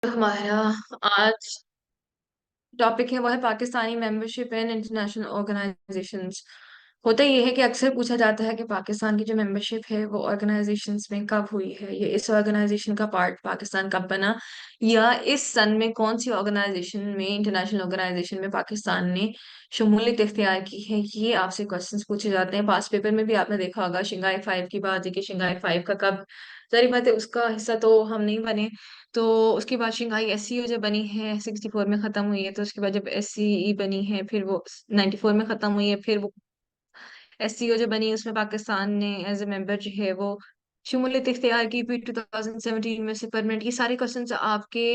हमारा आज टॉपिक है वो है Pakistani membership in international organisations. होता ये है कि अक्सर पूछा जाता है कि पाकिस्तान की जो मेंबरशिप है वो ऑर्गेनाइजेशंस में कब हुई है, ये इस ऑर्गेनाइजेशन का पार्ट पाकिस्तान कब बना, या इस सन में कौन सी ऑर्गेनाइजेशन में, इंटरनेशनल ऑर्गेनाइजेशन में पाकिस्तान ने शमूलियत इख्तियार की है। ये आपसे क्वेश्चंस पूछे जाते हैं। पास पेपर में भी आपने देखा होगा शंघाई फाइव की बात है कि शंघाई फाइव का कब, जारी बात है उसका हिस्सा तो हम नहीं बने। तो उसके बाद शंघाई एससीओ जब बनी है 64 में खत्म हुई है, तो उसके बाद जब एससीई बनी है फिर वो 94 में खत्म हुई है, फिर वो एससीओ जो बनी उसमें पाकिस्तान ने एज ए मेंबर जो है वो शमूलियत इख्तियार की, फिर 2017 में से परमानेंट। ये सारे क्वेश्चन आपके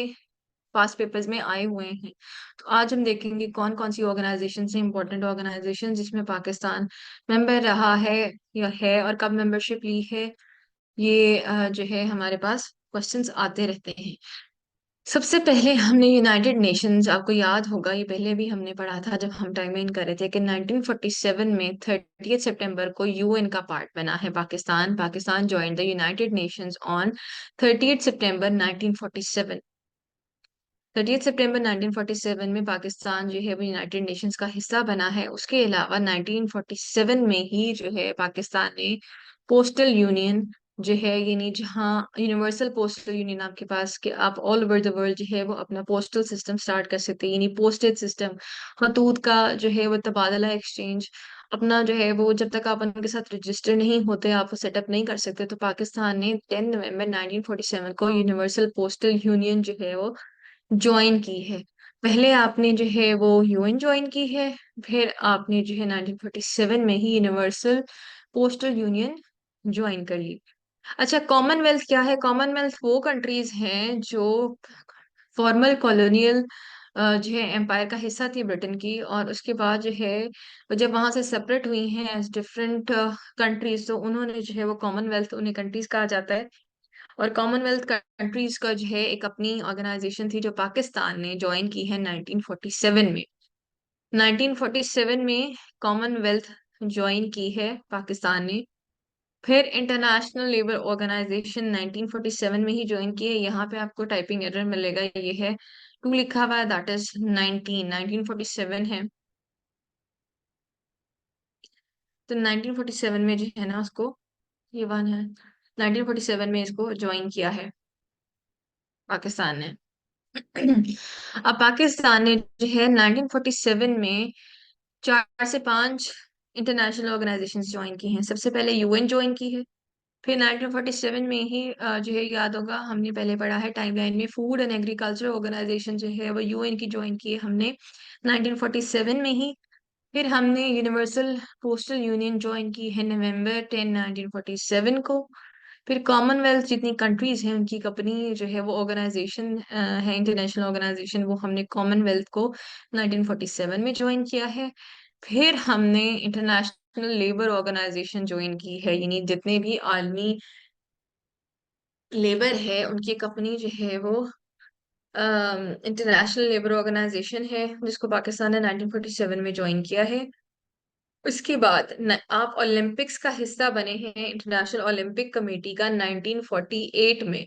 पास पेपर्स में आए हुए हैं। तो आज हम देखेंगे कौन कौन सी ऑर्गेनाइजेशन से इंपॉर्टेंट ऑर्गेनाइजेशन जिसमें पाकिस्तान मेंबर रहा है या है, और कब मेंबरशिप ली है। ये जो है हमारे पास क्वेश्चंस आते रहते हैं। सबसे पहले हमने यूनाइटेड नेशंस, आपको याद होगा ये पहले भी हमने पढ़ा था जब हम टाइम इन कर रहे थे, कि 1947 में 30 सितंबर को यूएन का पार्ट बना है Pakistan. Pakistan join the United Nations on 30 सितंबर 1947। 30 सितंबर 1947 में पाकिस्तान जो है वो यूनाइटेड नेशंस का हिस्सा बना है। उसके अलावा 1947 में ही जो है पाकिस्तान ने पोस्टल यूनियन जो है, यानी जहाँ यूनिवर्सल पोस्टल यूनियन आपके पास, कि आप ऑल ओवर द वर्ल्ड जो है वो अपना पोस्टल सिस्टम स्टार्ट कर सकते हैं, यानी पोस्टेड सिस्टम, खतूत का जो है वो तबादला एक्सचेंज अपना जो है वो, जब तक आप उनके साथ रजिस्टर नहीं होते आप वो सेटअप नहीं कर सकते। तो पाकिस्तान ने 10 नवंबर 1947 को यूनिवर्सल पोस्टल यूनियन जो है वो ज्वाइन की है। पहले आपने जो है वो यूएन ज्वाइन की है, फिर आपने जो है 1947 में ही यूनिवर्सल पोस्टल यूनियन ज्वाइन कर ली। अच्छा, कॉमनवेल्थ क्या है? कॉमनवेल्थ वो कंट्रीज हैं जो फॉर्मल कॉलोनियल जो है एम्पायर का हिस्सा थी ब्रिटेन की, और उसके बाद जो है वो जब वहां से सेपरेट हुई हैं एज डिफरेंट कंट्रीज, तो उन्होंने जो है वो कॉमनवेल्थ उन्हें कंट्रीज कहा जाता है। और कॉमनवेल्थ कंट्रीज का जो है एक अपनी ऑर्गेनाइजेशन थी जो पाकिस्तान ने ज्वाइन की है 1947 में। 1947 में कॉमनवेल्थ ज्वाइन की है पाकिस्तान ने। फिर इंटरनेशनल लेबर ऑर्गेनाइजेशन 1947 में ही ज्वाइन की है। यहाँ पे आपको टाइपिंग एरर मिलेगा, ये है 2 लिखा हुआ है, दैट इज 1947 है। तो 1947 में जो है ना उसको, ये वन है, 1947 में इसको ज्वाइन किया है पाकिस्तान ने। अब पाकिस्तान ने जो है 1947 में 4 से 5 इंटरनेशनल ऑर्गेनाइजेशंस ज्वाइन की हैं। सबसे पहले यूएन ज्वाइन की है, फिर 1947 में ही जो है याद होगा हमने पहले पढ़ा है टाइमलाइन में, फूड एंड एग्रीकल्चर ऑर्गेनाइजेशन जो है वो यूएन की ज्वाइन की है हमने 1947 में ही। फिर हमने यूनिवर्सल पोस्टल यूनियन ज्वाइन की है नवंबर 10 1947 को। फिर कॉमनवेल्थ जितनी कंट्रीज हैं उनकी कंपनी जो है वो ऑर्गेनाइजेशन है, इंटरनेशनल ऑर्गेनाइजेशन, वो हमने कॉमनवेल्थ को 1947 में ज्वाइन किया है। फिर हमने इंटरनेशनल लेबर ऑर्गेनाइजेशन ज्वाइन की है, यानी जितने भी आलमी लेबर है उनकी कंपनी जो है वो इंटरनेशनल लेबर ऑर्गेनाइजेशन है, जिसको पाकिस्तान ने 1947 में ज्वाइन किया है। उसके बाद आप ओलंपिक्स का हिस्सा बने हैं इंटरनेशनल ओलंपिक कमेटी का 1948 में।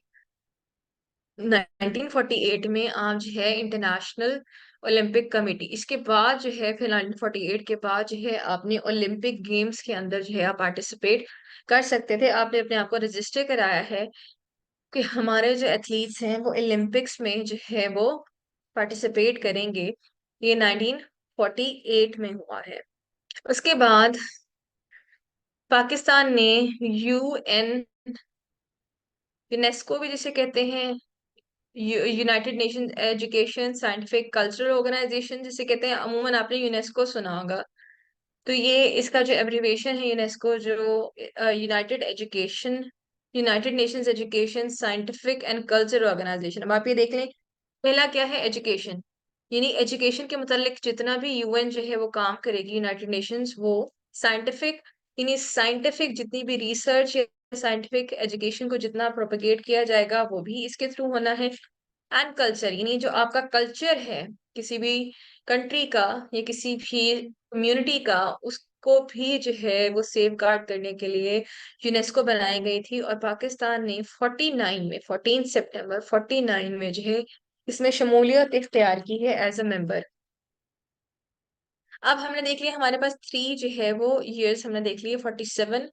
1948 में आप जो है इंटरनेशनल ओलंपिक कमेटी, इसके बाद जो है फिर 1948 के बाद जो है आपने ओलंपिक गेम्स के अंदर जो है आप पार्टिसिपेट कर सकते थे। आपने अपने आप को रजिस्टर कराया है कि हमारे जो एथलीट्स हैं वो ओलंपिक्स में जो है वो पार्टिसिपेट करेंगे। ये 1948 में हुआ है। उसके बाद पाकिस्तान ने यूएन, यूनेस्को भी जिसे कहते हैं, United Nation Education Scientific Cultural Organisation जिसे कहते हैं, अमूमन आपने यूनेस्को सुना होगा। तो ये इसका जो एब्रिविएशन है यूनेस्को, जो United Education, United Nations Education Scientific and Cultural Organisation. अब आप ये देख लें, पहला क्या है? एजुकेशन, यानी एजुकेशन के मुतालिक जितना भी यूएन जो है वो काम करेगी, यूनाइटेड नेशंस, वो साइंटिफिक, यानी साइंटिफिक जितनी भी रिसर्च या साइंटिफिक एजुकेशन को जितना प्रोपेगेट किया जाएगा वो भी इसके थ्रू होना है। एंड कल्चर, यानी जो आपका कल्चर है किसी भी कंट्री का या किसी भी कम्युनिटी का, उसको भी जो है वो सेव गार्ड करने के लिए यूनेस्को बनाई गई थी। और पाकिस्तान ने 49 में, 14 सितंबर 49 में जो है इसमें शमूलियत इख्तियार की है एज अ मेंबर। अब हमने देख लिया हमारे पास थ्री जो है वो ईयर्स हमने देख लिए, 47,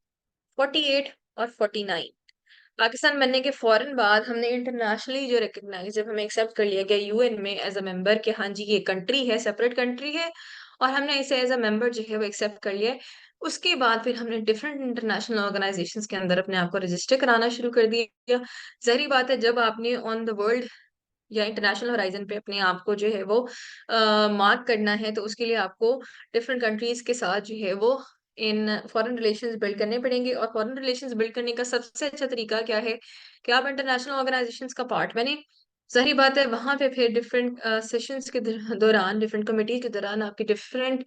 48 और 49। पाकिस्तान बनने के फौरन बाद हमने इंटरनेशनली जो रिकग्नाइज, जब हमें एक्सेप्ट कर लिया गया यूएन में एज अ मेंबर कि हाँ जी ये कंट्री है, सेपरेट कंट्री है, और हमने इसे एज अ मेंबर जो है वो एक्सेप्ट कर लिया है। उसके बाद फिर हमने डिफरेंट इंटरनेशनल ऑर्गेनाइजेशंस के अंदर अपने आप को रजिस्टर कराना शुरू कर दिया। जहरी बात है, जब आपने ऑन द वर्ल्ड या इंटरनेशनल होराइजन पे अपने आप को जो है वो मार्क करना है, तो उसके लिए आपको डिफरेंट कंट्रीज के साथ जो है वो इन फॉरेन रिलेशंस बिल्ड करने पड़ेंगे। और फॉरेन रिलेशंस बिल्ड करने का सबसे अच्छा तरीका क्या है कि आप इंटरनेशनल ऑर्गेनाइजेशंस का पार्ट बने। सही बात है, वहां पे फिर डिफरेंट सेशंस के दौरान, डिफरेंट कमेटी के दौरान आपकी डिफरेंट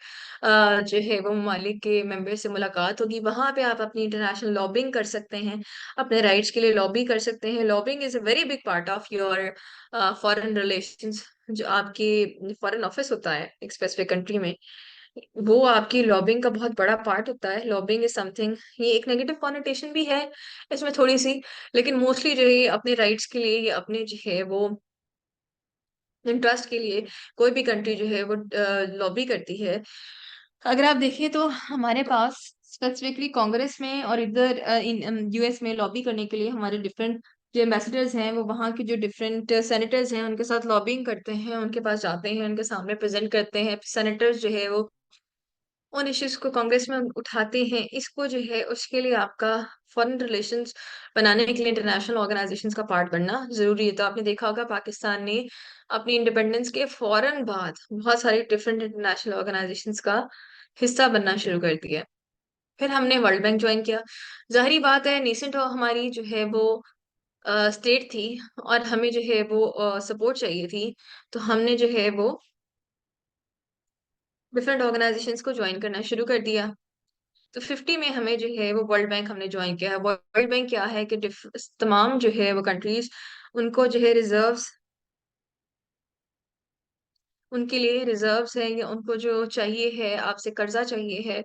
जो है वो ममालिक के मेंबर से मुलाकात होगी। वहां पे आप अपनी इंटरनेशनल लॉबिंग कर सकते हैं, अपने राइट्स के लिए लॉबी कर सकते हैं। Lobbying is a very big part of your foreign relations. जो आपकी फॉरेन ऑफिस होता है एक स्पेसिफिक कंट्री में, वो आपकी लॉबिंग का बहुत बड़ा पार्ट होता है। लॉबिंग इज समथिंग, ये एक नेगेटिव कॉनोटेशन भी है इसमें थोड़ी सी, लेकिन मोस्टली जो है अपने राइट्स के लिए या अपने जो है वो इंटरेस्ट के लिए कोई भी कंट्री जो है वो लॉबी करती है। अगर आप देखिए तो हमारे पास स्पेसिफिकली कांग्रेस में और इधर इन यूएस में लॉबी करने के लिए हमारे डिफरेंट जो एम्बेसडर्स हैं वो वहाँ के जो डिफरेंट सेनेटर्स हैं उनके साथ लॉबिंग करते हैं, उनके पास जाते हैं, उनके सामने प्रेजेंट करते हैं। सेनेटर्स जो है वो उन इश्यूज को कांग्रेस में उठाते हैं। इसको जो है उसके लिए आपका फॉरेन रिलेशंस बनाने के लिए इंटरनेशनल ऑर्गेनाइजेशंस का पार्ट बनना जरूरी है। तो आपने देखा होगा पाकिस्तान ने अपनी इंडिपेंडेंस के फौरन बाद बहुत सारी डिफरेंट इंटरनेशनल ऑर्गेनाइजेशंस का हिस्सा बनना शुरू कर दिया। फिर हमने वर्ल्ड बैंक ज्वाइन किया। जाहिर बात है, नेसेंट हमारी जो है वो स्टेट थी और हमें जो है वो सपोर्ट चाहिए थी, तो हमने जो है वो डिफरेंट ऑर्गेनाइजेशंस को ज्वाइन करना शुरू कर दिया। तो 50 में हमें जो है वो वर्ल्ड बैंक हमने ज्वाइन किया है। वर्ल्ड बैंक क्या है कि तमाम जो है वो कंट्रीज, उनको जो है रिजर्व्स, उनके लिए रिजर्व्स है या उनको जो चाहिए है, आपसे कर्जा चाहिए है,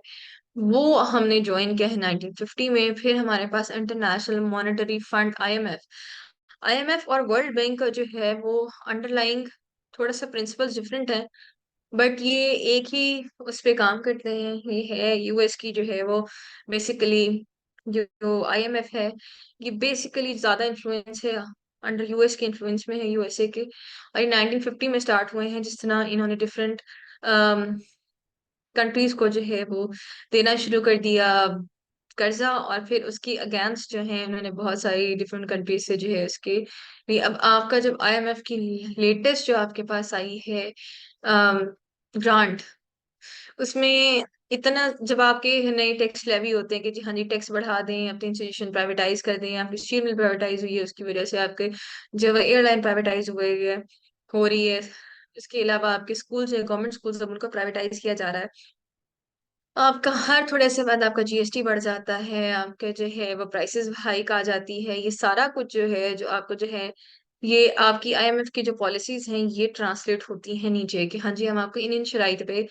वो हमने ज्वाइन किया है 1950 में। फिर हमारे पास international monetary fund IMF. IMF और वर्ल्ड बैंक का जो है वो अंडरलाइंग थोड़ा सा प्रिंसिपल्स डिफरेंट है, बट ये एक ही उस पे काम करते हैं। ये है यूएस की जो है वो बेसिकली, जो आईएमएफ है, ये बेसिकली ज्यादा इन्फ्लुएंस है, अंडर यूएस के इन्फ्लुएंस में है, यूएसए के। और ये 1950 में स्टार्ट हुए हैं, जिस तरह इन्होंने डिफरेंट कंट्रीज को जो है वो देना शुरू कर दिया कर्जा। और फिर उसकी अगेंस्ट जो है उन्होंने बहुत सारी डिफरेंट कंट्रीज से जो है उसके लिए, अब आपका जब आईएमएफ की लेटेस्ट जो आपके पास आई है ग्रांट, उसमें इतना, जब आपके नए टैक्स लेवी होते हैं कि जी हाँ जी टैक्स बढ़ा दें, अपनी इंस्टीट्यूशन प्राइवेटाइज कर दें, आपकी स्टील मिल प्राइवेटाइज हुई है उसकी वजह से, आपके जो एयरलाइन प्राइवेटाइज हुए है, हो रही है। इसके अलावा आपके स्कूल्स हैं, गवर्नमेंट स्कूल्स, अब उनको प्राइवेटाइज किया जा रहा है। आपका हर थोड़े से बाद आपका जीएसटी बढ़ जाता है, आपके जो है वो प्राइसेस हाइक आ जाती है। ये सारा कुछ जो है जो आपको जो है, ये आपकी आईएमएफ की जो पॉलिसीज हैं ये ट्रांसलेट होती हैं नीचे कि हाँ जी हम आपको इन इन शराइत पे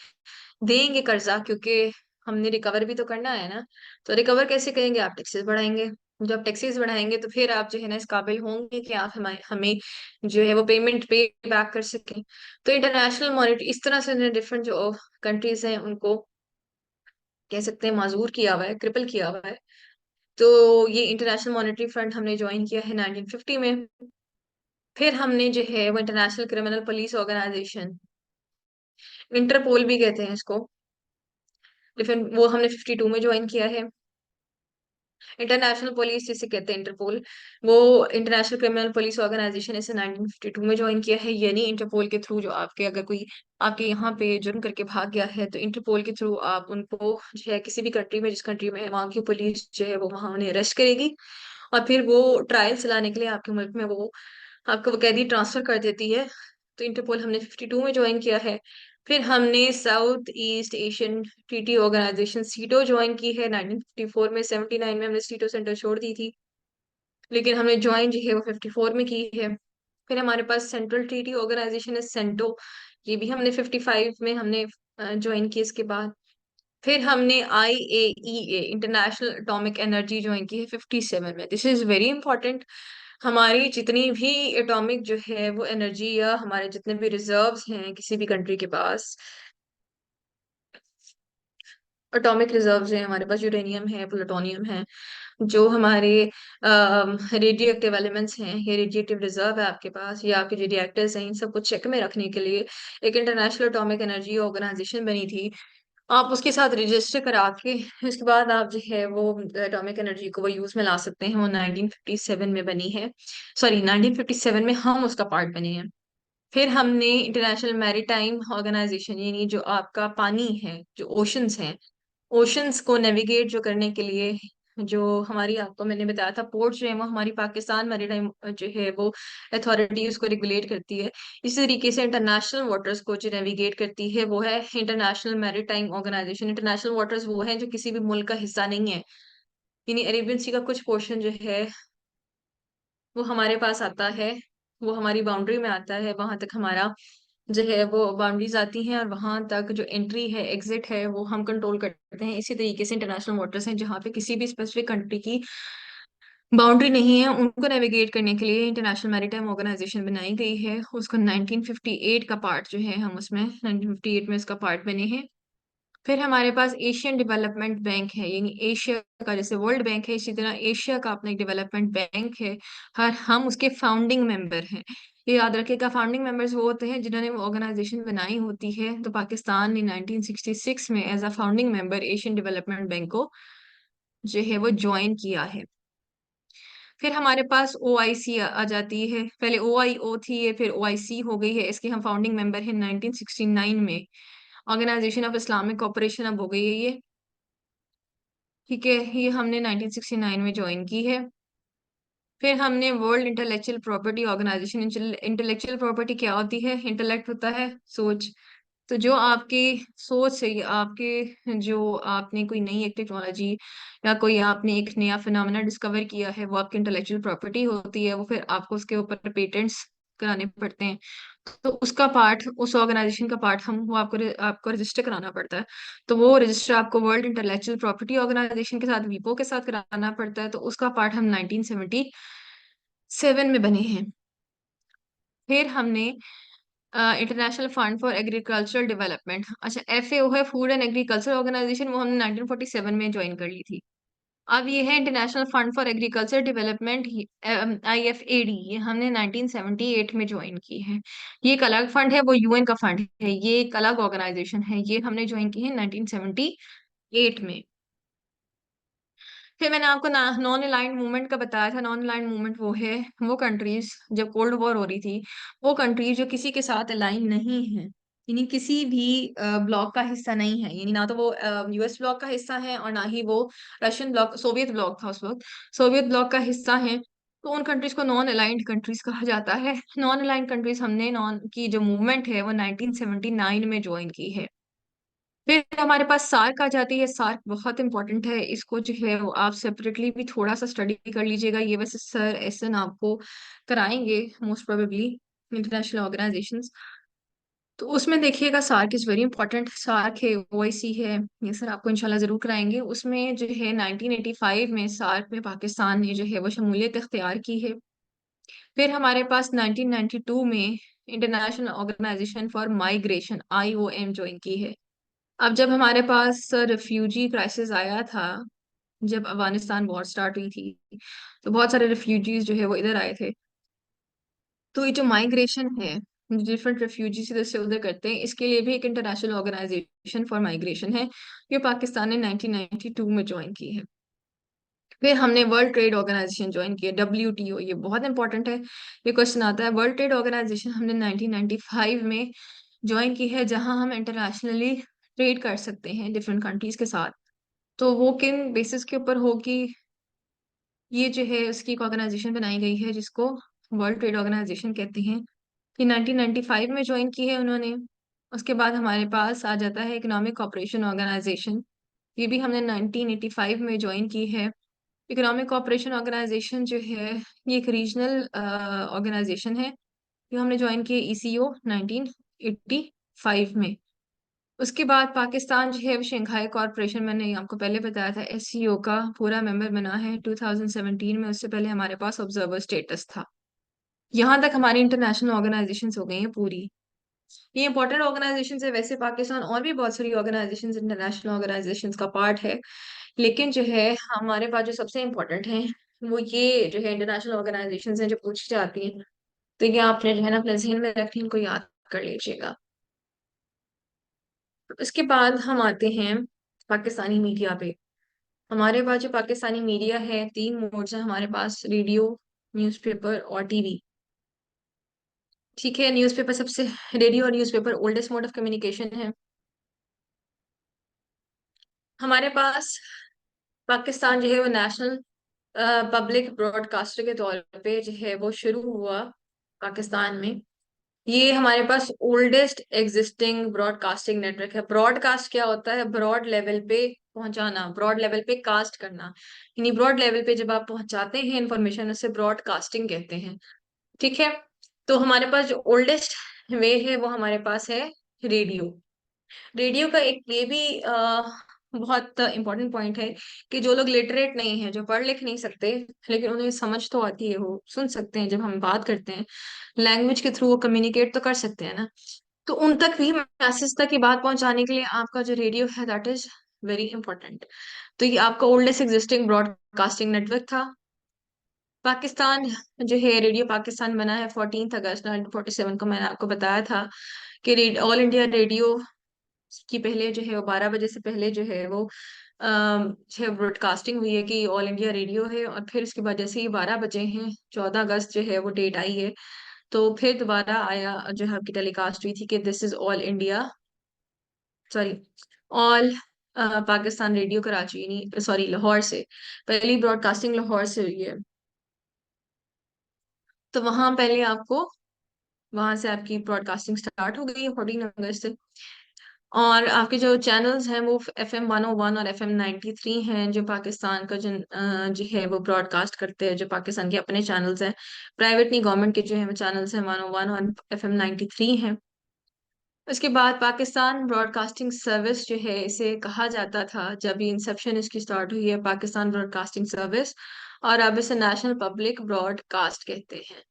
देंगे कर्जा, क्योंकि हमने रिकवर भी तो करना है ना। तो रिकवर कैसे करेंगे? आप टैक्सेस बढ़ाएंगे। जब टैक्सेस बढ़ाएंगे तो फिर आप जो है ना इस काबिल होंगे कि आप हमें हमें जो है वो पेमेंट पे बैक कर सकें। तो इंटरनेशनल मॉनेटरी इस तरह से डिफरेंट जो कंट्रीज हैं उनको कह सकते हैं माजूर किया हुआ है, क्रिपल किया हुआ है। तो ये इंटरनेशनल मॉनेटरी फंड हमने ज्वाइन किया है 1950 में। फिर हमने जो है वो International Criminal Police Organisation, Interpol भी कहते हैं इसको, डिफरेंट, वो हमने 52 में ज्वाइन किया है। इंटरनेशनल पुलिस जिसे कहते हैं इंटरपोल, वो इंटरनेशनल क्रिमिनल पुलिस ऑर्गेनाइजेशन इसे 1952 में ज्वाइन किया है। यानी इंटरपोल के थ्रू जो आपके, अगर कोई आपके यहाँ पे जुर्म करके भाग गया है तो इंटरपोल के थ्रू आप उनको जो है किसी भी कंट्री में, जिस कंट्री में है वहाँ की पुलिस जो है वो वहाँ उन्हें अरेस्ट करेगी और फिर वो ट्रायल चलाने के लिए आपके मुल्क में वो आपको वो कैदी ट्रांसफर कर देती है। तो इंटरपोल हमने 52 में ज्वाइन किया है। फिर हमने South East Asian Treaty Organisation SEATO join की है 1954 में। 79 में हमने सीटो सेंटर छोड़ दी थी, लेकिन हमने ज्वाइन जो है वो 54 में की है। फिर हमारे पास सेंट्रल ट्रीटी ऑर्गेनाइजेशन है सेंटो, ये भी हमने 55 में हमने ज्वाइन की इसके बाद। फिर हमने IAEA international atomic energy join की है 57 में। This is very important. हमारी जितनी भी एटॉमिक जो है वो एनर्जी या हमारे जितने भी रिजर्व्स हैं किसी भी कंट्री के पास, एटॉमिक रिजर्व्स हैं हमारे पास, यूरेनियम है, प्लूटोनियम है, जो हमारे रेडियो एक्टिव एलिमेंट्स हैं, ये रेडिएटिव रिजर्व है आपके पास, ये आपके जो रिएक्टर्स हैं इन सबको चेक में रखने के लिए एक इंटरनेशनल एटॉमिक एनर्जी ऑर्गेनाइजेशन बनी थी। आप उसके साथ रजिस्टर करा के उसके बाद आप जो है वो एटॉमिक एनर्जी को वो यूज में ला सकते हैं। वो 1957 में बनी है, सॉरी 1957 में हम उसका पार्ट बने हैं। फिर हमने इंटरनेशनल मैरीटाइम ऑर्गेनाइजेशन, यानी जो आपका पानी है, जो ओशंस हैं, ओशंस को नेविगेट जो करने के लिए, जो हमारी, आपको मैंने बताया था, पोर्ट जो है वो हमारी पाकिस्तान मैरीटाइम जो है वो अथॉरिटी उसको रेगुलेट करती है। इसी तरीके से इंटरनेशनल वाटर्स को जो नेविगेट करती है वो है International Maritime Organisation. International waters वो है जो किसी भी मुल्क का हिस्सा नहीं है, यानी अरेबियन सी का कुछ पोर्शन जो है वो हमारे पास आता है, वो हमारी बाउंड्री में आता है, वहां तक हमारा जो है वो बाउंड्रीज आती हैं और वहां तक जो एंट्री है एग्जिट है वो हम कंट्रोल करते हैं। इसी तरीके से इंटरनेशनल वाटर्स हैं जहाँ पे किसी भी स्पेसिफिक कंट्री की बाउंड्री नहीं है, उनको नेविगेट करने के लिए इंटरनेशनल मैरीटाइम ऑर्गेनाइजेशन बनाई गई है। उसको 1958 का पार्ट जो है, हम उसमें 1958 में इसका पार्ट बने हैं। फिर हमारे पास एशियन डेवलपमेंट बैंक है, यानी एशिया का जैसे वर्ल्ड बैंक है इसी तरह एशिया का अपना एक डेवलपमेंट बैंक है। हर हम उसके फाउंडिंग मेंबर हैं। ये याद रखिएगा, फाउंडिंग मेंबर्स वो होते हैं जिन्होंने वो ऑर्गेनाइजेशन बनाई होती है। तो पाकिस्तान ने 1966 में as a founding member Asian Development Bank को जो है वो ज्वाइन किया है। फिर हमारे पास OIC आ जाती है, पहले OIO थी ये, फिर OIC हो गई है। इसके हम फाउंडिंग मेंबर हैं 1969 में। ऑर्गेनाइजेशन ऑफ इस्लामिक कोऑपरेशन अब हो गई है ये, ठीक है, ये हमने 1969 में ज्वाइन की है। फिर हमने World Intellectual Property Organisation, intellectual property क्या होती है? इंटेलेक्ट होता है सोच, तो जो आपकी सोच है, आपके जो आपने कोई नई एक टेक्नोलॉजी या कोई आपने एक नया फिनोमेना डिस्कवर किया है वो आपकी इंटेलेक्चुअल प्रॉपर्टी होती है। वो फिर आपको उसके ऊपर पेटेंट्स कराने पड़ते हैं। तो उसका पार्ट, उस ऑर्गेनाइजेशन का पार्ट हम वो आपको रजिस्टर कराना पड़ता है। तो वो रजिस्टर आपको वर्ल्ड इंटेलेक्चुअल प्रॉपर्टी ऑर्गेनाइजेशन के साथ, वीपो के साथ कराना पड़ता है। तो उसका पार्ट हम 1977 में बने हैं। फिर हमने international fund for agricultural development, अच्छा FAO है, फूड एंड एग्रीकल्चर ऑर्गेनाइजेशन, वो हमने 1947 में ज्वाइन कर ली थी। अब ये है international fund for agriculture development, IFAD, ये हमने 1978 में ज्वाइन की है। ये एक अलग फंड है, वो UN का फंड है, ये एक अलग ऑर्गेनाइजेशन है, ये हमने ज्वाइन की है 1978 में। फिर मैंने आपको नॉन अलाइंड मूवमेंट का बताया था। नॉन अलाइंड मूवमेंट वो है, वो कंट्रीज, जब कोल्ड वॉर हो रही थी, वो कंट्रीज जो किसी के साथ अलाइन नहीं है, यानी किसी भी ब्लॉक का हिस्सा नहीं है, यानी ना तो वो US ब्लॉक का हिस्सा है और ना ही वो रशियन ब्लॉक, सोवियत ब्लॉक था उस वक्त, सोवियत ब्लॉक का हिस्सा है। तो उन कंट्रीज को नॉन अलाइंड कंट्रीज कहा जाता है। नॉन अलाइंड कंट्रीज हमने नॉन की जो मूवमेंट है वो 1979 में ज्वाइन की है। फिर हमारे पास सार्क आ जाती है। सार्क बहुत इंपॉर्टेंट है, इसको जो है वो आप सेपरेटली भी थोड़ा सा स्टडी कर लीजिएगा। ये वैसे सर SN आपको कराएंगे मोस्ट प्रोबेबली, इंटरनेशनल ऑर्गेनाइजेशंस। तो उसमें देखिएगा SAARC is very important. SAARC है, OIC है, ये सर आपको इंशाल्लाह जरूर कराएंगे। उसमें जो है 1985 में सार्क में पाकिस्तान ने जो है वो शमूलियत इख्तियार की है। फिर हमारे पास 1992 में International Organisation for Migration, IOM join की है। अब जब हमारे पास रिफ्यूजी क्राइसिस आया था, जब अफगानिस्तान वॉर स्टार्ट हुई थी, तो बहुत सारे रिफ्यूजीज जो है वो इधर आए थे। तो ये जो माइग्रेशन है, डिफरेंट रिफ्यूजीज इधर से उधर करते हैं, इसके लिए भी एक इंटरनेशनल ऑर्गेनाइजेशन फॉर माइग्रेशन है, ये पाकिस्तान ने 1992 में ज्वाइन की है। फिर हमने वर्ल्ड ट्रेड ऑर्गेनाइजेशन ज्वाइन किया, WTO, ये बहुत इंपॉर्टेंट है, ये क्वेश्चन आता है। वर्ल्ड ट्रेड ऑर्गेनाइजेशन हमने 1995 में ज्वाइन की है, जहां हम इंटरनेशनली ट्रेड कर सकते हैं डिफरेंट कंट्रीज के साथ। तो वो किन बेसिस के ऊपर होगी? ये जो है उसकी एक ऑर्गेनाइजेशन बनाई गई है जिसको वर्ल्ड ट्रेड ऑर्गेनाइजेशन कहते हैं, कि 1995 में ज्वाइन की है उन्होंने। उसके बाद हमारे पास आ जाता है इकोनॉमिक कोऑपरेशन ऑर्गेनाइजेशन, ये भी हमने 1985 में ज्वाइन की है। इकोनॉमिक कोऑपरेशन ऑर्गेनाइजेशन जो है ये एक रीजनल ऑर्गेनाइजेशन है, जो हमने ज्वाइन की है ECO 1985 में। उसके बाद पाकिस्तान जो है वो शंघाई कॉरपोरेशन, मैंने आपको पहले बताया था, एससीओ का पूरा मेंबर बना है 2017 में। उससे पहले हमारे पास ऑब्जर्वर स्टेटस था। यहाँ तक हमारी इंटरनेशनल ऑर्गेनाइजेशंस हो गई हैं पूरी। ये इंपॉर्टेंट ऑर्गेनाइजेशन है। वैसे पाकिस्तान और भी बहुत सारी ऑर्गेनाइजेशंस, इंटरनेशनल ऑर्गेनाइजेशंस का पार्ट है, लेकिन जो है हमारे पास जो सबसे इम्पोर्टेंट है वो ये जो है इंटरनेशनल ऑर्गेनाइजेशंस हैं जो पूछी जाती हैं। तो ये आपने जो है ना अपने जहन में रखनी, इनको याद कर लीजिएगा। उसके बाद हम आते हैं पाकिस्तानी मीडिया पे। हमारे पास जो पाकिस्तानी मीडिया है, तीन मोड्स हैं हमारे पास: रेडियो, न्यूज़पेपर और टीवी। ठीक है, न्यूज़पेपर सबसे, रेडियो और newspaper oldest mode of communication है हमारे पास। पाकिस्तान जो है वो नेशनल पब्लिक ब्रॉडकास्टर के तौर पे जो है वो शुरू हुआ पाकिस्तान में। ये हमारे पास ओल्डेस्ट एग्जिस्टिंग ब्रॉडकास्टिंग नेटवर्क है। ब्रॉडकास्ट क्या होता है? ब्रॉड लेवल पे पहुंचाना, ब्रॉड लेवल पे कास्ट करना, यानी ब्रॉड लेवल पे जब आप पहुंचाते हैं इंफॉर्मेशन, उसे ब्रॉडकास्टिंग कहते हैं। ठीक है, तो हमारे पास जो ओल्डेस्ट वे है वो हमारे पास है रेडियो। रेडियो का एक ये भी बहुत इंपॉर्टेंट पॉइंट है कि जो लोग लिटरेट नहीं है, जो पढ़ लिख नहीं सकते, लेकिन उन्हें समझ तो आती है, वो सुन सकते हैं जब हम बात करते हैं, लैंग्वेज के थ्रू वो कम्युनिकेट तो कर सकते हैं ना। तो उन तक भी मैसेज तक की बात पहुंचाने के लिए आपका जो रेडियो है दैट इज वेरी इंपॉर्टेंट। तो ये आपका ओल्डेस्ट एग्जिस्टिंग ब्रॉडकास्टिंग नेटवर्क था। पाकिस्तान जो है, रेडियो पाकिस्तान बना है 14 अगस्त 1947 को। मैंने आपको बताया था कि ऑल इंडिया रेडियो की पहले जो है वो 12 बजे से पहले जो है वो जो है ब्रॉडकास्टिंग हुई है कि ऑल इंडिया रेडियो है। और फिर उसके बाद जैसे ही 12 बजे हैं, 14 अगस्त जो है वो डेट आई है, तो फिर दोबारा आया जो है आपकी टेलीकास्ट हुई थी कि this is all India, sorry, all Pakistan radio Karachi, नहीं सॉरी, लाहौर से। पहली ब्रॉडकास्टिंग लाहौर से हुई है। तो वहां पहले आपको, वहां से आपकी ब्रॉडकास्टिंग स्टार्ट हो गई है 14 अगस्त से। और आपके जो चैनल्स हैं वो FM 101 और FM 93 हैं, जो पाकिस्तान का जो है वो ब्रॉडकास्ट करते हैं, जो पाकिस्तान के अपने चैनल्स हैं। प्राइवेट नहीं, गवर्नमेंट के जो है वो चैनल्स हैं 101 और FM 93 हैं। उसके बाद पाकिस्तान ब्रॉडकास्टिंग सर्विस जो है, इसे कहा जाता था जब ये इंसेप्शन इसकी स्टार्ट हुई है, पाकिस्तान ब्रॉडकास्टिंग सर्विस, और अब इसे नेशनल पब्लिक ब्रॉडकास्ट कहते हैं।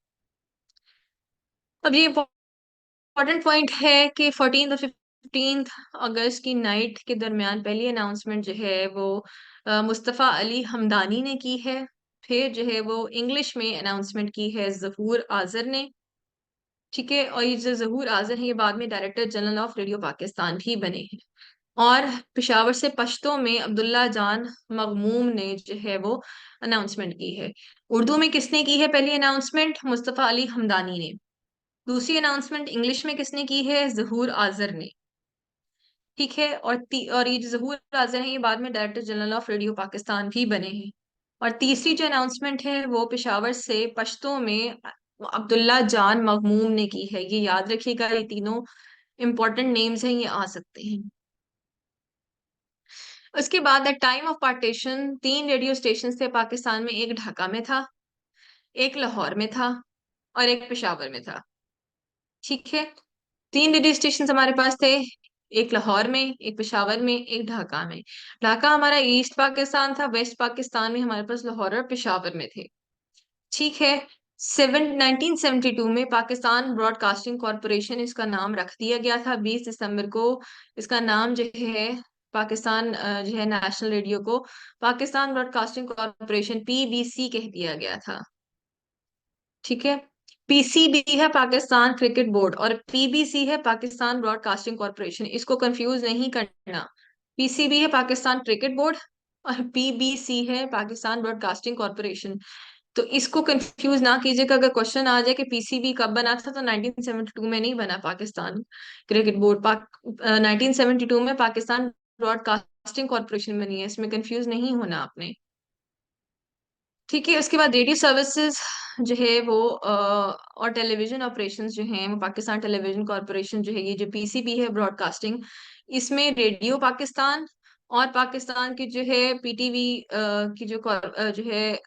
अब ये इम्पोर्टेंट पॉइंट है कि 14 और 15 अगस्त की नाइट के दरमियान पहली अनाउंसमेंट जो है वो मुस्तफ़ा अली हमदानी ने की है। फिर जो है वो इंग्लिश में अनाउंसमेंट की है जहूर आजर ने। ठीक है, और ये जो जहूर आजर है, ये बाद में director general of radio Pakistan भी बने हैं। और पेशावर से पश्तो में अब्दुल्ला जान मगमूम ने जो है वो अनाउंसमेंट की है। उर्दू में किसने की है पहली अनाउंसमेंट? मुस्तफ़ा अली हमदानी ने। दूसरी अनाउंसमेंट इंग्लिश में किसने की है? जहूर आजर ने। ठीक है, और ये जो जहूर आजर है, ये बाद में director general of radio Pakistan भी बने हैं। और तीसरी जो अनाउंसमेंट है वो पेशावर से पश्तो में अब्दुल्ला जान मगमूम ने की है। ये याद रखिएगा, ये तीनों इंपॉर्टेंट नेम्स हैं, ये आ सकते हैं। उसके बाद at time of partition 3 radio station थे पाकिस्तान में। एक ढाका में था, एक लाहौर में था, और एक पेशावर में था। ठीक है, 3 रेडियो स्टेशन हमारे पास थे, एक लाहौर में, एक पेशावर में, एक ढाका में। ढाका हमारा ईस्ट पाकिस्तान था, वेस्ट पाकिस्तान में हमारे पास लाहौर और पेशावर में थे। ठीक है, 1972 में पाकिस्तान ब्रॉडकास्टिंग कॉरपोरेशन इसका नाम रख दिया गया था। 20 दिसंबर को इसका नाम जो है, पाकिस्तान जो है नेशनल रेडियो को पाकिस्तान ब्रॉडकास्टिंग कॉरपोरेशन PBC कह दिया गया था। ठीक है, PCB है पाकिस्तान क्रिकेट बोर्ड, और PBC है पाकिस्तान ब्रॉडकास्टिंग कॉरपोरेशन। इसको कंफ्यूज नहीं करना। PCB है पाकिस्तान क्रिकेट बोर्ड, और PBC है पाकिस्तान ब्रॉडकास्टिंग कॉरपोरेशन। तो इसको कंफ्यूज ना कीजिएगा। अगर क्वेश्चन आ जाए कि PCB कब बना था, तो 1972 में नहीं बना पाकिस्तान क्रिकेट बोर्ड। 1972 में पाकिस्तान ब्रॉडकास्टिंग कॉरपोरेशन बनी है, इसमें कंफ्यूज नहीं होना आपने। ठीक है, उसके बाद रेडियो सर्विसेज जो है वो और टेलीविजन ऑपरेशंस जो हैं वो पाकिस्तान टेलीविजन कॉरपोरेशन जो है, ये जो PCB है ब्रॉडकास्टिंग, इसमें रेडियो पाकिस्तान और पाकिस्तान की जो है PTV की जो है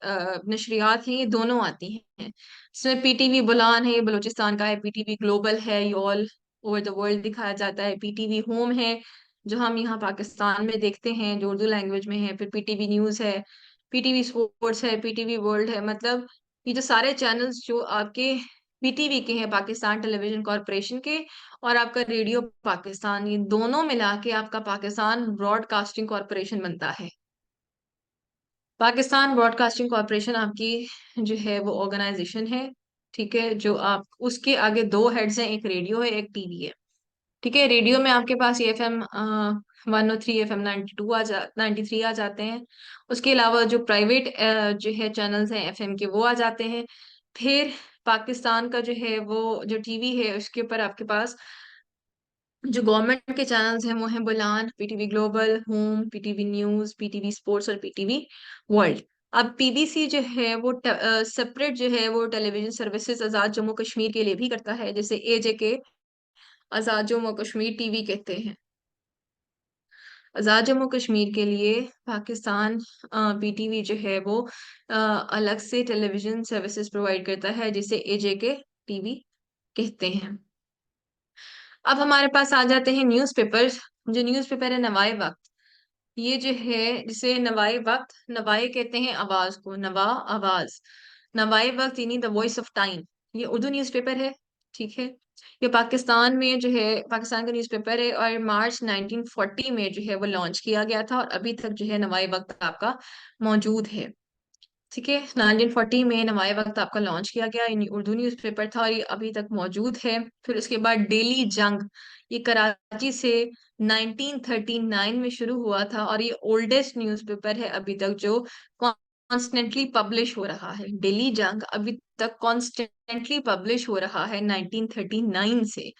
नशरियात हैं, ये दोनों आती हैं। इसमें PTV बुलान है, ये बलूचिस्तान का है, PTV ग्लोबल है, ये ऑल ओवर द वर्ल्ड दिखाया जाता है। पीटीवी होम है जो हम यहाँ पाकिस्तान में देखते हैं, जो उर्दू लैंग्वेज में है। फिर पीटीवी न्यूज है, पीटीवी स्पोर्ट्स है, पीटीवी वर्ल्ड है। मतलब ये जो सारे चैनल्स जो आपके पीटीवी के हैं, पाकिस्तान टेलीविजन कॉरपोरेशन के, और आपका रेडियो पाकिस्तान, ये दोनों मिला के आपका पाकिस्तान ब्रॉडकास्टिंग कॉरपोरेशन बनता है। पाकिस्तान ब्रॉडकास्टिंग कॉरपोरेशन आपकी जो है वो ऑर्गेनाइजेशन है। ठीक है, जो आप उसके आगे दो हेड्स हैं, एक रेडियो है, एक टीवी है। ठीक है, रेडियो में आपके पास एफ एम 103, एफ एम 92 93 आ जाते हैं। उसके अलावा जो प्राइवेट जो है चैनल्स हैं एफएम के, वो आ जाते हैं। फिर पाकिस्तान का जो है वो जो टीवी है, उसके ऊपर आपके पास जो गवर्नमेंट के चैनल्स हैं वो हैं Bolan, PTV global, home, PTV news, PTV sports और पीटीवी वर्ल्ड। अब पीबीसी जो है वो सेपरेट जो है वो टेलीविजन सर्विसेज आजाद जम्मू कश्मीर के लिए भी करता है, जैसे एजे के आजाद जम्मू कश्मीर टीवी कहते हैं। आजाद जम्मू कश्मीर के लिए पाकिस्तान पीटीवी जो है वो अलग से टेलीविजन सर्विसेज प्रोवाइड करता है, जिसे एजे के टीवी कहते हैं। अब हमारे पास आ जाते हैं न्यूज़पेपर्स। जो न्यूज़पेपर है नवाए वक्त, ये जो है जिसे नवाए वक्त, नवाए कहते हैं आवाज को, नवा आवाज। नवाए वक्त यानी द वॉइस ऑफ टाइम, ये उर्दू न्यूज़पेपर है। ठीक है, ये पाकिस्तान में जो है पाकिस्तान का न्यूज़पेपर है, और मार्च 1940 में जो है वो लॉन्च किया गया था, और अभी तक जो है नवाए वक्त आपका मौजूद है। ठीक है, 1940 में नवाए वक्त आपका लॉन्च किया गया, यानी उर्दू न्यूज़पेपर था, और ये अभी तक मौजूद है। फिर उसके बाद डेली जंग, ये कराची से 1939 में शुरू हुआ था, और ये ओल्डेस्ट न्यूज़पेपर है अभी तक जो कॉन्स्टेंटली पब्लिश हो रहा है। डेली जंग अभी तक कॉन्स्टेंटली पब्लिश हो रहा है 1939 से।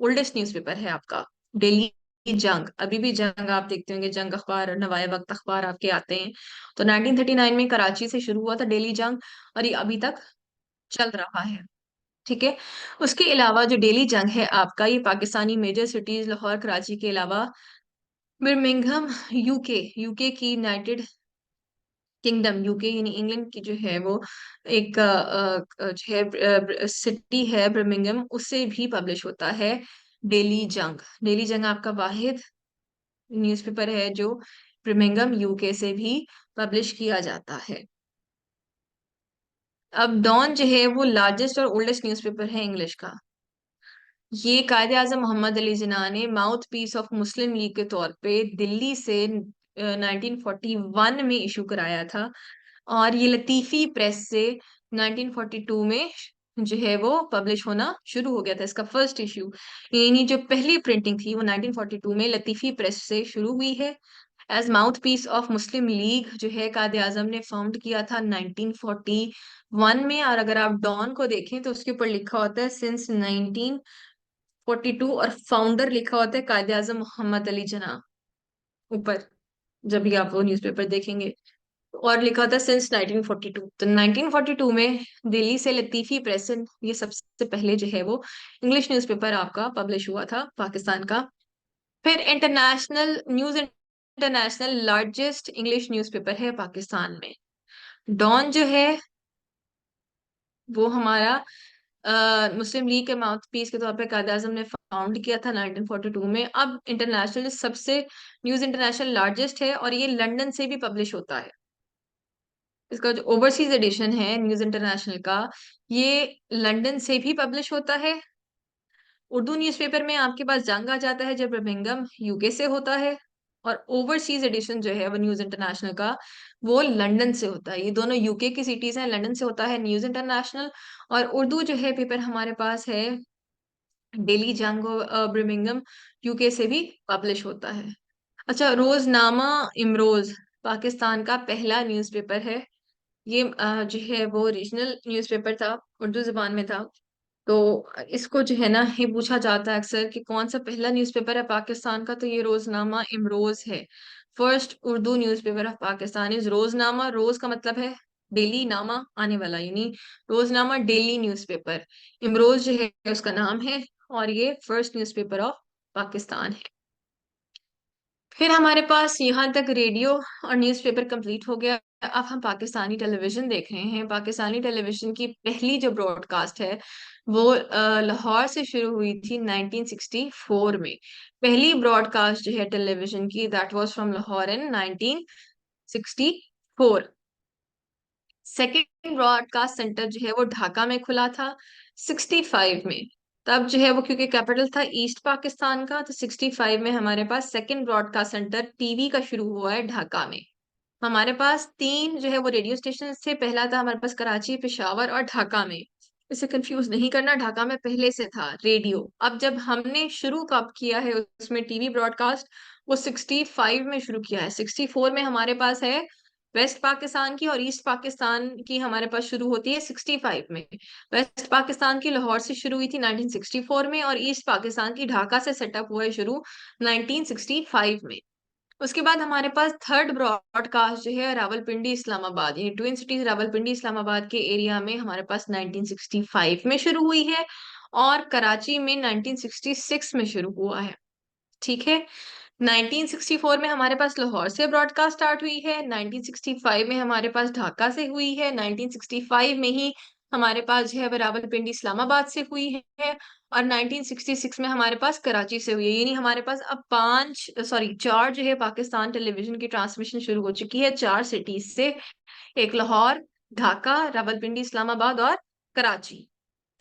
ओल्डेस्ट न्यूज़पेपर है आपका डेली जंग। अभी भी जंग आप देखते होंगे, जंग अखबार और नवाए वक्त अखबार आपके आते हैं। तो 1939 में कराची से शुरू हुआ था डेली जंग, और ये अभी तक चल रहा है। ठीक है, उसके अलावा जो डेली जंग है आपका, ये पाकिस्तानी मेजर सिटीज लाहौर कराची के अलावा बिरमिंघम, यूके, यूके की यूनाइटेड किंगडम, यूके यानी इंग्लैंड की जो है वो एक जो है सिटी है बिरमिंघम, उससे भी पब्लिश होता है डेली जंग। डेली जंग आपका वाहिद न्यूज़पेपर है जो birmingham यूके से भी पब्लिश किया जाता है। अब डॉन जो है वो लार्जेस्ट और ओल्डेस्ट न्यूज़पेपर है इंग्लिश का। ये कायदे आजम मोहम्मद अली जिन्ना ने mouthpiece of Muslim League के तौर पे दिल्ली से 1941 में इशू कराया था, और ये लतीफी प्रेस से 1942 में जो है वो पब्लिश होना शुरू हो गया था। इसका फर्स्ट इशू, यानी जो पहली प्रिंटिंग थी वो 1942 में लतीफी प्रेस से शुरू हुई है। As mouthpiece of Muslim League जो है कायदे आजम ने फाउंड किया था 1941 में, और अगर आप डॉन को देखें तो उसके ऊपर लिखा होता है सिंस 1942, और फाउंडर लिखा होता है कायदे आजम मोहम्मद अली जिन्ना ऊपर, जब भी आप वो न्यूज़पेपर देखेंगे, और लिखा था सिंस 1942। तो 1942 में दिल्ली से लतीफी प्रेस से ये सबसे पहले जो है वो इंग्लिश न्यूज़पेपर आपका पब्लिश हुआ था पाकिस्तान का। फिर international news international largest English newspaper है पाकिस्तान में। डॉन जो है वो हमारा मुस्लिम लीग के माउथ पीस के तौर पे कायद आजम ने फाउंड किया था 1942 में। अब इंटरनेशनल सबसे न्यूज इंटरनेशनल लार्जेस्ट है, और ये लंदन से भी पब्लिश होता है। इसका जो ओवरसीज एडिशन है न्यूज इंटरनेशनल का, ये लंदन से भी पब्लिश होता है। उर्दू न्यूज़पेपर में आपके पास जंग आ जाता है जब बर्मिंघम यूके से होता है, और ओवरसीज एडिशन जो है वो न्यूज इंटरनेशनल का, वो लंदन से होता है। ये दोनों यूके की सिटीज हैं, लंदन से होता है न्यूज इंटरनेशनल। और उर्दू जो है पेपर हमारे पास है डेली जंग, बर्मिंघम यूके से भी पब्लिश होता है। अच्छा, रोजनामा इमरोज पाकिस्तान का पहला न्यूज़पेपर है। ये जो है वो रीजनल न्यूज़पेपर था, उर्दू जुबान में था। तो इसको जो है ना ये पूछा जाता है अक्सर कि कौन सा पहला न्यूज़पेपर है पाकिस्तान का, तो ये रोजनामा इमरोज है। First Urdu newspaper of Pakistan is Roznama. रोज का मतलब है डेली, नामा आने वाला, यानी रोजनामा डेली न्यूज़पेपर। इमरोज जो है उसका नाम है, और ये फर्स्ट न्यूज़पेपर ऑफ पाकिस्तान है। फिर हमारे पास यहाँ तक रेडियो और न्यूज़पेपर कंप्लीट हो गया। अब हम पाकिस्तानी टेलीविजन देख रहे हैं। पाकिस्तानी टेलीविजन की पहली जो ब्रॉडकास्ट है वो लाहौर से शुरू हुई थी 1964 में। पहली ब्रॉडकास्ट जो है टेलीविजन की, that was from Lahore in 1964। Second broadcast centre जो है वो ढाका में खुला था 65 में। तब जो है वो, क्योंकि कैपिटल था ईस्ट पाकिस्तान का, तो 65 में हमारे पास सेकेंड ब्रॉडकास्ट सेंटर टीवी का शुरू हुआ है ढाका में। हमारे पास तीन जो है वो रेडियो स्टेशन थे। पहला था हमारे पास कराची, पेशावर और ढाका में। इसे कंफ्यूज नहीं करना, ढाका में पहले से था रेडियो। अब जब हमने शुरू कब किया है उसमें टीवी ब्रॉडकास्ट, वो 65 में शुरू किया है। 64 में हमारे पास है वेस्ट पाकिस्तान की, और ईस्ट पाकिस्तान की हमारे पास शुरू होती है 65 में। वेस्ट पाकिस्तान की लाहौर से शुरू हुई थी 1964 में, और ईस्ट पाकिस्तान की ढाका से सेटअप हुआ है शुरू 1965 में। उसके बाद हमारे पास थर्ड ब्रॉडकास्ट जो है रावलपिंडी इस्लामाबाद, ये ट्विन सिटीज रावलपिंडी इस्लामाबाद के एरिया में हमारे पास 1965 में शुरू हुई है, और कराची में 1966 में शुरू हुआ है। ठीक है। 1964 में हमारे पास लाहौर से ब्रॉडकास्ट स्टार्ट हुई है, 1965 में हमारे पास ढाका से हुई है, 1965 में ही हमारे पास जो है वो रावलपिंडी इस्लामाबाद से हुई है, और 1966 में हमारे पास कराची से हुई है। यानी हमारे पास अब चार जो है पाकिस्तान टेलीविजन की ट्रांसमिशन शुरू हो चुकी है, चार सिटीज से। एक लाहौर, ढाका, रावलपिंडी इस्लामाबाद और कराची।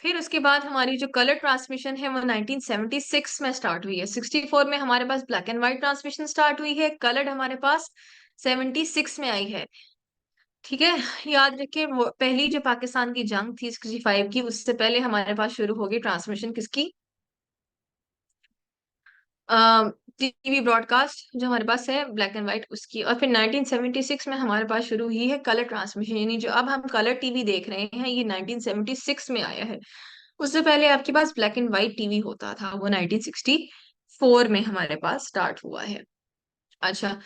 फिर उसके बाद हमारी जो कलर ट्रांसमिशन है वो 1976 में स्टार्ट हुई है। 64 में हमारे पास black and white transmission start हुई है, कलर्ड हमारे पास 76 में आई है। ठीक है। याद रखिए, वो पहली जो पाकिस्तान की जंग थी 65 की, उससे पहले हमारे पास शुरू होगी ट्रांसमिशन किसकी, टीवी ब्रॉडकास्ट जो हमारे पास है ब्लैक एंड व्हाइट उसकी। और फिर 1976 में हमारे पास शुरू हुई है कलर ट्रांसमिशन, यानी जो अब हम कलर टीवी देख रहे हैं ये 1976 में आया है। उससे पहले आपके पास ब्लैक एंड व्हाइट टीवी होता था, वो 1964 में हमारे पास स्टार्ट हुआ है। अच्छा,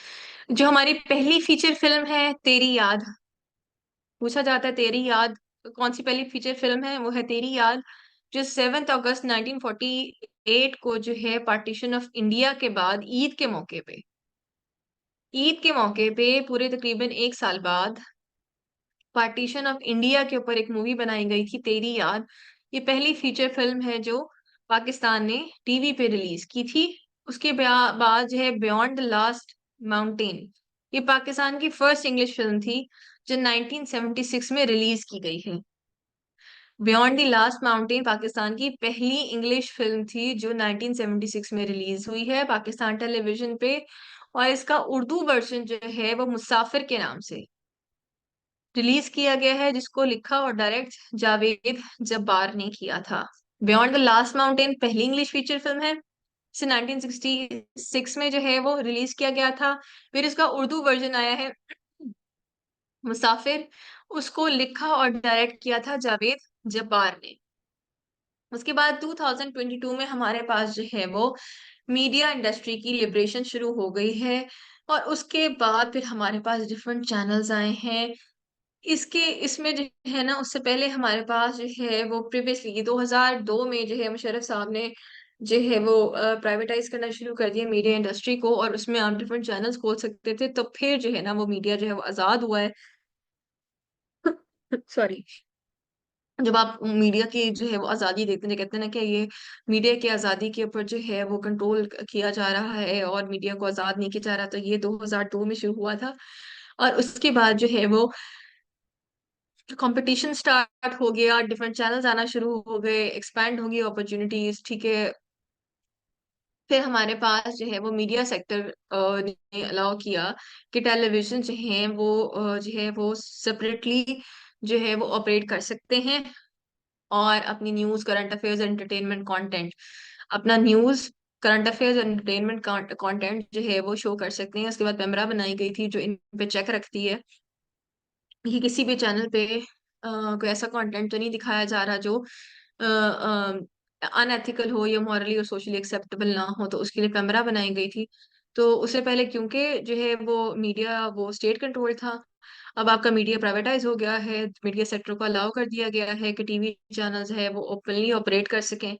जो हमारी पहली फीचर फिल्म है तेरी याद, पूछा जाता है तेरी याद कौन सी पहली फीचर फिल्म है, वो है तेरी याद, जो 7 अगस्त 1948 को जो है पार्टीशन ऑफ इंडिया के बाद ईद के मौके पे पूरे तकरीबन एक साल बाद पार्टीशन ऑफ इंडिया के ऊपर एक मूवी बनाई गई थी तेरी याद। ये पहली फीचर फिल्म है जो पाकिस्तान ने टीवी पे रिलीज की थी। उसके बाद जो है बियॉन्ड द लास्ट माउंटेन, ये पाकिस्तान की फर्स्ट इंग्लिश फिल्म थी जो 1976 में रिलीज की गई है। Beyond the last mountain Pakistan की पहली इंग्लिश फिल्म थी जो 1976 में रिलीज हुई है पाकिस्तान टेलीविजन पे, और इसका उर्दू वर्जन जो है वो मुसाफिर के नाम से रिलीज किया गया है, जिसको लिखा और डायरेक्ट जावेद जब्बार ने किया था। बियॉन्ड द लास्ट माउंटेन पहली इंग्लिश फीचर फिल्म है, इसे 1966 में जो है वो रिलीज किया गया था। फिर इसका उर्दू वर्जन आया है मुसाफिर, उसको लिखा और डायरेक्ट किया था जावेद जब्बार ने। उसके बाद 2022 में हमारे पास जो है वो मीडिया इंडस्ट्री की लिबरेशन शुरू हो गई है, और उसके बाद फिर हमारे पास डिफरेंट चैनल्स आए हैं। इसके इसमें जो है ना, उससे पहले हमारे पास जो है वो प्रीवियसली 2002 में जो है मुशर्रफ साहब ने जो है वो प्राइवेटाइज करना शुरू कर दिया मीडिया इंडस्ट्री को, और उसमें आप डिफरेंट चैनल्स खोल सकते थे। तो फिर जो है ना वो मीडिया जो है वो आजाद हुआ है। सॉरी। जब आप मीडिया की जो है वो आजादी देखते हैं, कहते हैं ना कि ये मीडिया की आजादी के ऊपर जो है वो कंट्रोल किया जा रहा है और मीडिया को आजाद नहीं किया जा रहा, तो ये 2002 में शुरू हुआ था। और उसके बाद जो है वो कंपटीशन स्टार्ट हो गया, डिफरेंट चैनल्स आना शुरू हो गए, एक्सपैंड होगी अपॉर्चुनिटीज। ठीक है। फिर हमारे पास जो है वो मीडिया सेक्टर ने अलाउ किया कि टेलीविजन जो है वो जो है वो सेपरेटली जो है वो ऑपरेट कर सकते हैं, और अपनी news, current affairs, entertainment content, अपना news, current affairs, entertainment content जो है वो शो कर सकते हैं। उसके बाद पैमरा बनाई गई थी जो इन पे चेक रखती है कि किसी भी चैनल पे कोई ऐसा कंटेंट तो नहीं दिखाया जा रहा जो अनएथिकल हो या मॉरली और सोशली एक्सेप्टेबल ना हो, तो उसके लिए पैमरा बनाई गई थी। तो उससे पहले क्योंकि जो है वो मीडिया वो स्टेट कंट्रोल था, अब आपका मीडिया प्राइवेटाइज हो गया है, मीडिया सेक्टर को अलाउ कर दिया गया है कि टीवी चैनल्स है वो ओपनली ऑपरेट कर सकें।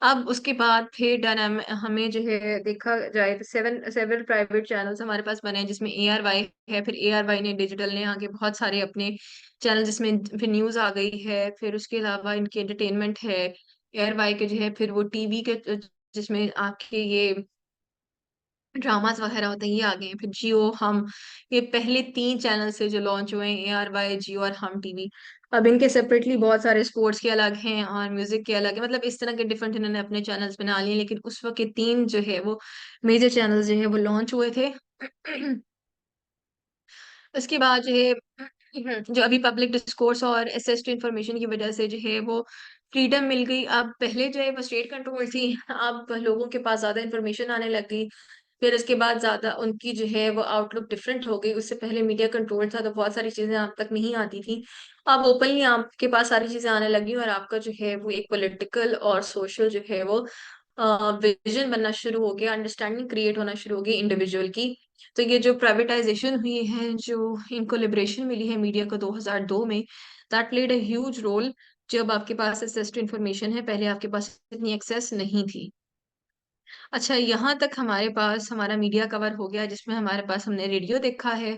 अब उसके बाद फिर हमें जो है देखा जाए तो सेवरल प्राइवेट चैनल्स हमारे पास बने हैं जिसमें ARY है, फिर ARY ने डिजिटल ने आगे बहुत सारे अपने चैनल जिसमें फिर न्यूज़ आ गई है, फिर उसके अलावा इनके एंटरटेनमेंट है, ARY के जो है फिर वो टीवी के जिसमें आपके ये ड्रामास वगैरह होते हैं ये आ गए हैं। फिर जियो हम ये पहले 3 चैनल से जो लॉन्च हुए हैं ARY, जियो और हम टीवी। अब इनके सेपरेटली बहुत सारे स्पोर्ट्स के अलग हैं और म्यूजिक के अलग है, मतलब इस तरह के डिफरेंट इन्होंने अपने चैनल्स बना लिए, लेकिन उस वक्त ये 3 जो है वो मेजर चैनल जो है वो लॉन्च हुए थे। उसके बाद जो है जो अभी पब्लिक डिस्कोर्स और एक्सेस टू इंफॉर्मेशन की वजह से जो है वो फ्रीडम मिल गई। अब पहले जो है वो स्टेट कंट्रोल थी, अब लोगों के पास ज्यादा इंफॉर्मेशन आने लग गई। फिर उसके बाद ज्यादा उनकी जो है वो आउटलुक डिफरेंट हो गई। उससे पहले मीडिया कंट्रोल था तो बहुत सारी चीजें आप तक नहीं आती थी। अब ओपनली आपके पास सारी चीजें आने लगी और आपका जो है वो एक पॉलिटिकल और सोशल जो है वो विजन बनना शुरू हो गया, अंडरस्टैंडिंग क्रिएट होना शुरू हो गई इंडिविजुअल की। तो ये जो प्राइवेटाइजेशन हुई है, जो इनको लिबरेशन मिली है मीडिया को 2002 में, that played a huge role. जब आपके पास एक्सेस टू इन्फॉर्मेशन है, पहले आपके पास इतनी एक्सेस नहीं थी। अच्छा, यहाँ तक हमारे पास हमारा मीडिया कवर हो गया जिसमें हमारे पास हमने रेडियो देखा है।